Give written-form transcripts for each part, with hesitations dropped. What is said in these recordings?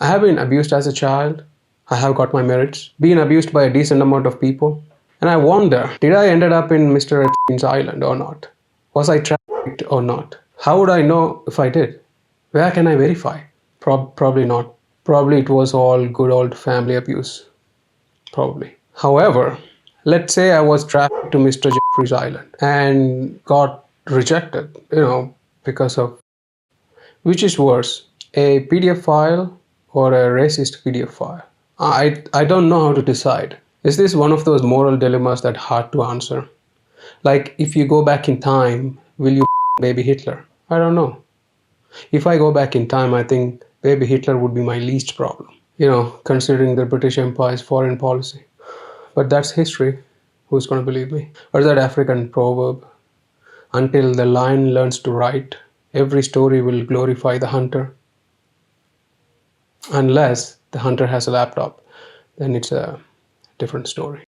I have been abused as a child. I have got my merits. Been abused by a decent amount of people. And I wonder, did I ended up in Mr. Epstein's island or not? Was I trafficked or not? How would I know if I did? Where can I verify? Probably not. Probably it was all good old family abuse. Probably. However, let's say I was trafficked to Mr. Jeffrey's island and got rejected, because of which is worse, a PDF file or a racist PDF file? I don't know how to decide. Is this one of those moral dilemmas that hard to answer? Like, if you go back in time, will you baby Hitler? I don't know. If I go back in time, I think baby Hitler would be my least problem, considering the British Empire's foreign policy. But that's history. Who's going to believe me? Or that African proverb, until the lion learns to write, every story will glorify the hunter. Unless the hunter has a laptop, then it's a different story.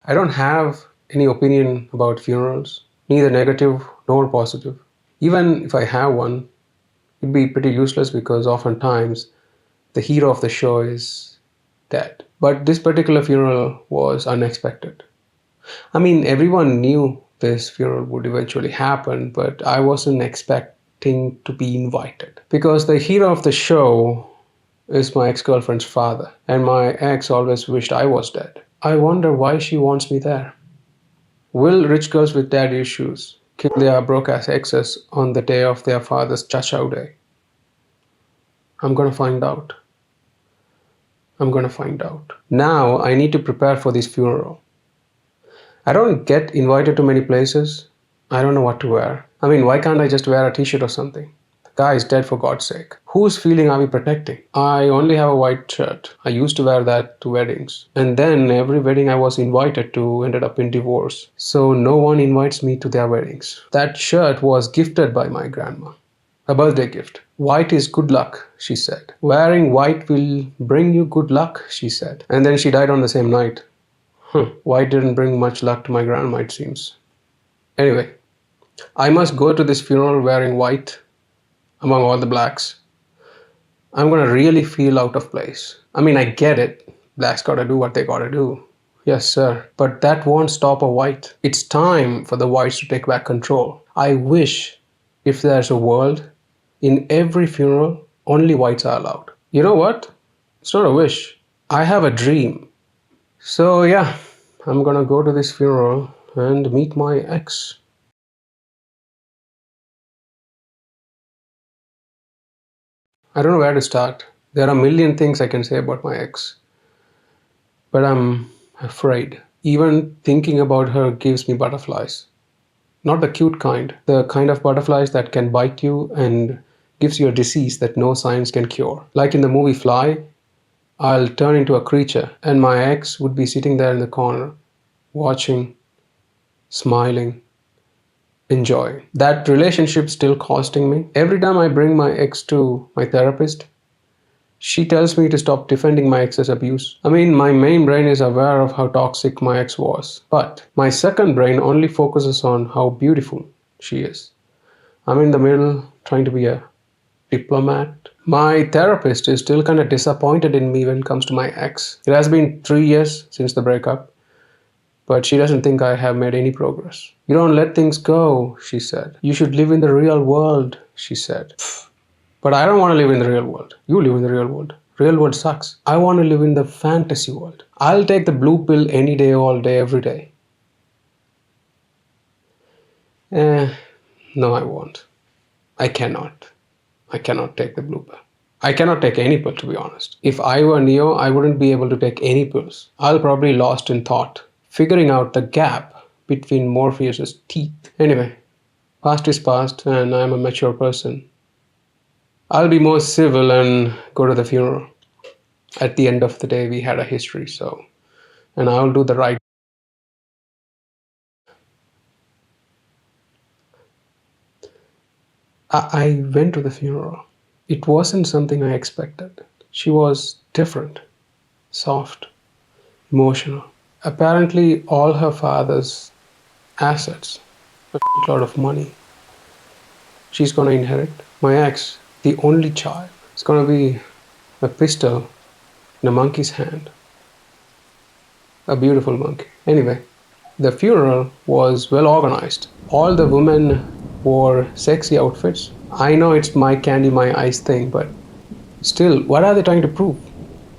I don't have any opinion about funerals, neither negative nor positive. Even if I have one, it'd be pretty useless because oftentimes the hero of the show is dead. But this particular funeral was unexpected. I mean, everyone knew this funeral would eventually happen, but I wasn't expecting to be invited. Because the hero of the show is my ex-girlfriend's father, and my ex always wished I was dead. I wonder why she wants me there. Will rich girls with daddy issues kill their broke-ass exes on the day of their father's cha-chow day? I'm gonna find out. Now I need to prepare for this funeral. I don't get invited to many places. I don't know what to wear. I mean, why can't I just wear a t-shirt or something? The guy is dead, for God's sake. Whose feeling are we protecting? I only have a white shirt. I used to wear that to weddings. And then every wedding I was invited to ended up in divorce. So no one invites me to their weddings. That shirt was gifted by my grandma. A birthday gift. White is good luck, she said. Wearing white will bring you good luck, she said. And then she died on the same night. White didn't bring much luck to my grandma, it seems. Anyway, I must go to this funeral wearing white among all the blacks. I'm gonna really feel out of place. I mean, I get it. Blacks gotta do what they gotta do. Yes, sir. But that won't stop a white. It's time for the whites to take back control. I wish, if there's a world, in every funeral, only whites are allowed. You know what? It's not a wish. I have a dream. So yeah, I'm gonna go to this funeral and meet my ex. I don't know where to start. There are a million things I can say about my ex, but I'm afraid. Even thinking about her gives me butterflies. Not the cute kind, the kind of butterflies that can bite you and gives you a disease that no science can cure. Like in the movie Fly, I'll turn into a creature and my ex would be sitting there in the corner, watching, smiling, enjoying. That relationship still costing me. Every time I bring my ex to my therapist, she tells me to stop defending my ex's abuse. I mean, my main brain is aware of how toxic my ex was, but my second brain only focuses on how beautiful she is. I'm in the middle trying to be a diplomat. My therapist is still kind of disappointed in me when it comes to my ex. It has been 3 years since the breakup, but she doesn't think I have made any progress. You don't let things go, she said. You should live in the real world, she said. But I don't want to live in the real world. You live in the real world. Real world sucks. I want to live in the fantasy world. I'll take the blue pill any day, all day, every day. No, I won't. I cannot. I cannot take the blue pill. I cannot take any pill, to be honest. If I were Neo, I wouldn't be able to take any pills. I'll probably lost in thought, figuring out the gap between Morpheus's teeth. Anyway, past is past, and I'm a mature person. I'll be more civil and go to the funeral. At the end of the day, we had a history, and I'll do the right. I went to the funeral. It wasn't something I expected. She was different, soft, emotional. Apparently, all her father's assets, a lot of money, she's gonna inherit. My ex, the only child, is gonna be a pistol in a monkey's hand. A beautiful monkey. Anyway, the funeral was well organized. All the women wore sexy outfits. I know it's my candy, my ice thing, but still, what are they trying to prove?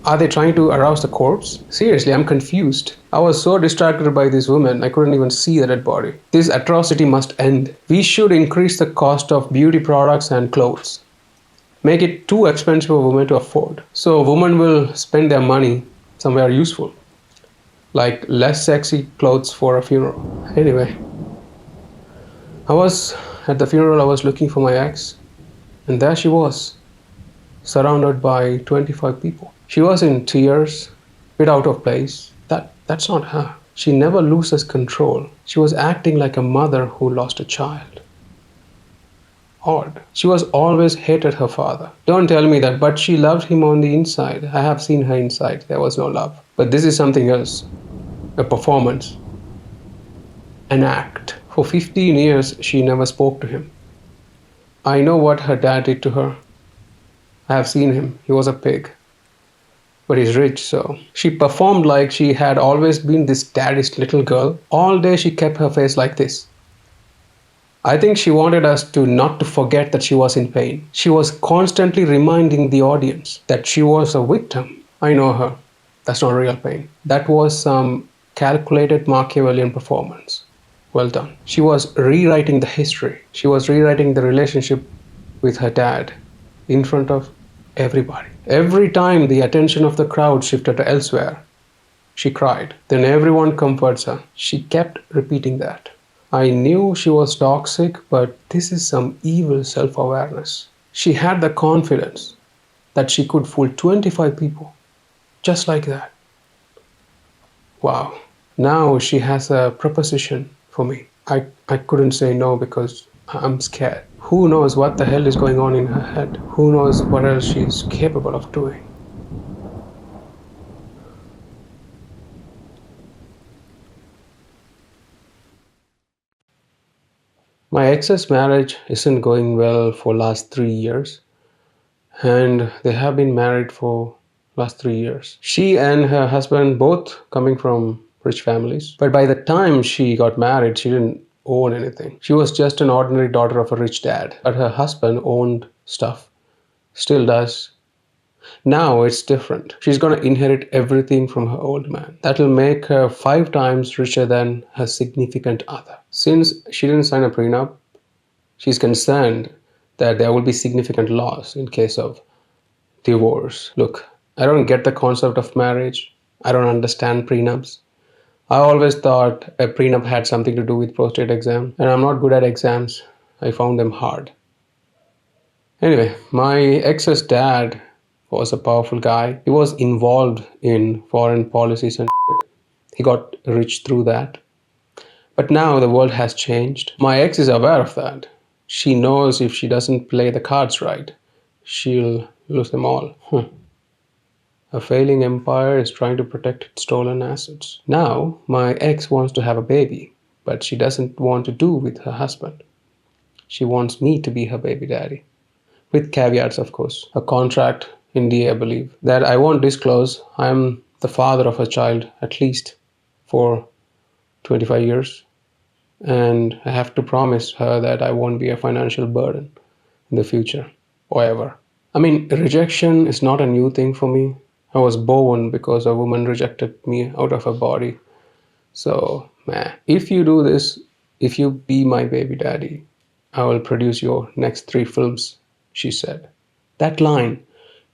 Are they trying to arouse the corpse? Seriously, I'm confused. I was so distracted by this woman, I couldn't even see the dead body. This atrocity must end. We should increase the cost of beauty products and clothes. Make it too expensive for women to afford. So women will spend their money somewhere useful, like less sexy clothes for a funeral. Anyway, I was at the funeral, I was looking for my ex, and there she was, surrounded by 25 people. She was in tears, a bit out of place. That's not her. She never loses control. She was acting like a mother who lost a child. Odd. She was always hated her father. Don't tell me that, but she loved him on the inside. I have seen her inside. There was no love. But this is something else. A performance. An act. For 15 years, she never spoke to him. I know what her dad did to her. I have seen him. He was a pig. But he's rich, so. She performed like she had always been this daddy's little girl. All day she kept her face like this. I think she wanted us to not to forget that she was in pain. She was constantly reminding the audience that she was a victim. I know her. That's not real pain. That was some calculated Machiavellian performance. Well done. She was rewriting the history. She was rewriting the relationship with her dad in front of everybody. Every time the attention of the crowd shifted elsewhere, she cried. Then everyone comforts her. She kept repeating that. I knew she was toxic, but this is some evil self-awareness. She had the confidence that she could fool 25 people just like that. Wow. Now she has a proposition for me. I couldn't say no because I'm scared. Who knows what the hell is going on in her head? Who knows what else she's capable of doing? My ex's marriage isn't going well for last 3 years, and they have been married for last 3 years. She and her husband both coming from rich families, but by the time she got married, she didn't own anything. She was just an ordinary daughter of a rich dad, but her husband owned stuff, still does. Now it's different. She's going to inherit everything from her old man. That'll make her 5 times richer than her significant other. Since she didn't sign a prenup, she's concerned that there will be significant loss in case of divorce. Look, I don't get the concept of marriage. I don't understand prenups. I always thought a prenup had something to do with prostate exam, and I'm not good at exams. I found them hard. Anyway, my ex's dad was a powerful guy. He was involved in foreign policies and shit. He got rich through that. But now the world has changed. My ex is aware of that. She knows if she doesn't play the cards right, she'll lose them all. A failing empire is trying to protect its stolen assets. Now, my ex wants to have a baby, but she doesn't want to do with her husband. She wants me to be her baby daddy. With caveats, of course. A contract in DA, I believe, that I won't disclose. I'm the father of a child at least for 25 years. And I have to promise her that I won't be a financial burden in the future or ever. I mean, rejection is not a new thing for me. I was born because a woman rejected me out of her body. So, man, if you do this, if you be my baby daddy, I will produce your next 3 films, she said. That line,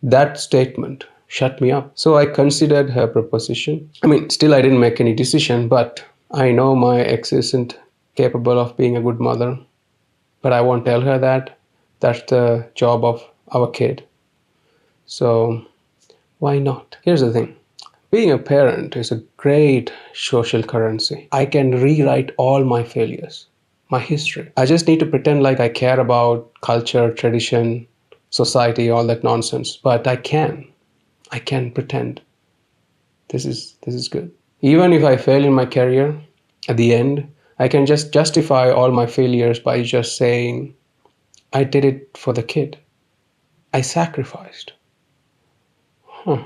that statement shut me up. So I considered her proposition. I mean, still I didn't make any decision, but I know my ex isn't capable of being a good mother. But I won't tell her that. That's the job of our kid. So why not? Here's the thing. Being a parent is a great social currency. I can rewrite all my failures, my history. I just need to pretend like I care about culture, tradition, society, all that nonsense. But I can pretend. This is good. Even if I fail in my career, at the end, I can just justify all my failures by just saying, I did it for the kid. I sacrificed. Huh,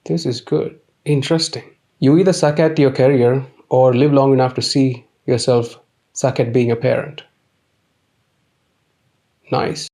this is good. Interesting. You either suck at your career or live long enough to see yourself suck at being a parent. Nice.